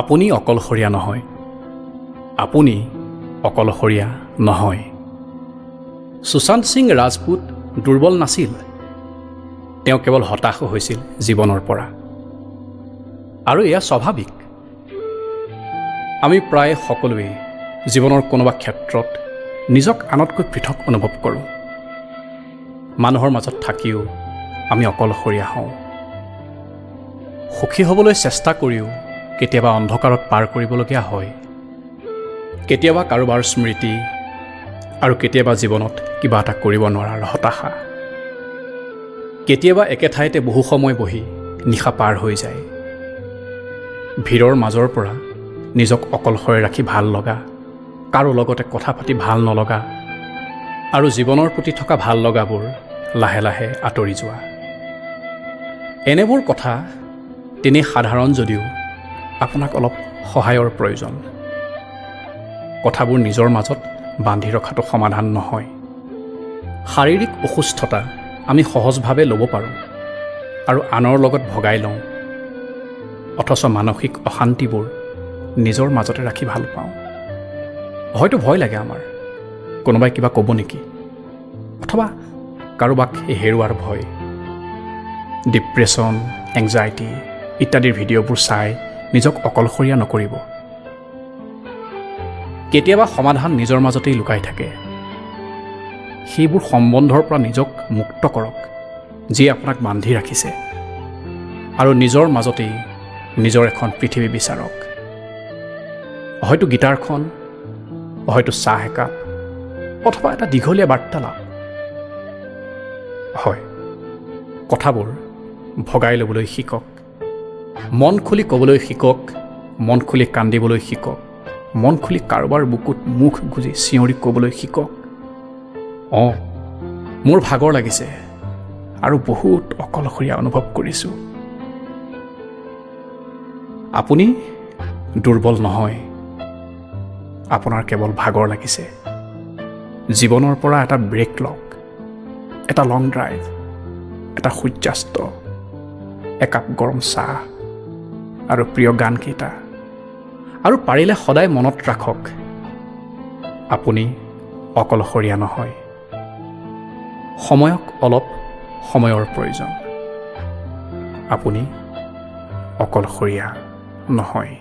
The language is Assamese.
আপুনি অকলশৰীয়া নহয়। আপুনি অকলশৰীয়া নহয়। সুশান্ত সিং ৰাজপুত দুৰ্বল নাছিল। তেওঁ কেৱল হতাশ হৈছিল জীৱনৰ পৰা। আৰু এয়া স্বাভাৱিক। আমি প্ৰায় সকলোৱে জীৱনৰ কোনোবা ক্ষেত্ৰত নিজক আনতকৈ পৃথক অনুভৱ কৰোঁ। মানুহৰ মাজত থাকিও আমি অকলশৰীয়া হওঁ। সুখী হ'বলৈ চেষ্টা কৰিও কেতিয়াবা অন্ধকাৰত পাৰ কৰিবলগীয়া হয়। কেতিয়াবা কাৰোবাৰ স্মৃতি আৰু কেতিয়াবা জীৱনত কিবা এটা কৰিব নোৱাৰাৰ হতাশা। কেতিয়াবা একে ঠাইতে বহু সময় বহি নিশা পাৰ হৈ যায়। ভিৰৰ মাজৰ পৰা নিজক অকলশৰে ৰাখি ভাল লগা, কাৰো লগতে কথা পাতি ভাল নলগা আৰু জীৱনৰ প্ৰতি থকা ভাল লগাবোৰ লাহে লাহে আঁতৰি যোৱা। এনেবোৰ কথা তেনেই সাধাৰণ যদিও আপোনাক অলপ সহায়ৰ প্ৰয়োজন। কথাবোৰ নিজৰ মাজত বান্ধি ৰখাটো সমাধান নহয়। শাৰীৰিক অসুস্থতা আমি সহজভাৱে ল'ব পাৰোঁ আৰু আনৰ লগত ভগাই লওঁ, অথচ মানসিক অশান্তিবোৰ নিজৰ মাজতে ৰাখি ভাল পাওঁ। হয়তো ভয় লাগে আমাৰ, কোনোবাই কিবা ক'ব নেকি, অথবা কাৰোবাক হেৰুৱাৰ ভয়। ডিপ্ৰেশ্যন, এংজাইটি ইত্যাদিৰ ভিডিঅ'বোৰ চাই নিজক অকলশৰীয়া নকৰিব। কেতিয়াবা সমাধান নিজৰ মাজতেই লুকাই থাকে। সেইবোৰ সম্বন্ধৰ পৰা নিজক মুক্ত কৰক যিয়ে আপোনাক বান্ধি ৰাখিছে, আৰু নিজৰ মাজতেই নিজৰ এখন পৃথিৱী বিচাৰক। হয়তো গীটাৰখন, হয়তো চাহ একাপ, অথবা এটা দীঘলীয়া বাৰ্তালাপ। হয়, কথাবোৰ ভগাই ল'বলৈ শিকক। মন খুলি ক'বলৈ শিকক, মন খুলি কান্দিবলৈ শিকক, মন খুলি কাৰোবাৰ বুকুত মুখ গুজি চিঞৰি ক'বলৈ শিকক। মোৰ ভাগৰ লাগিছে আৰু বহুত অকলশৰীয়া অনুভৱ কৰিছোঁ। আপুনি দুৰ্বল নহয়। আপোনাৰ কেৱল ভাগৰ লাগিছে। জীৱনৰ পৰা এটা ব্ৰেক লওক, এটা লং ড্ৰাইভ, এটা সূৰ্যাস্ত, একাপ গৰম চাহ আৰু প্ৰিয় গানকেইটা। আৰু পাৰিলে সদায় মনত ৰাখক, আপুনি অকলশৰীয়া নহয়। সময়ক অলপ সময়ৰ প্ৰয়োজন। আপুনি অকলশৰীয়া নহয়।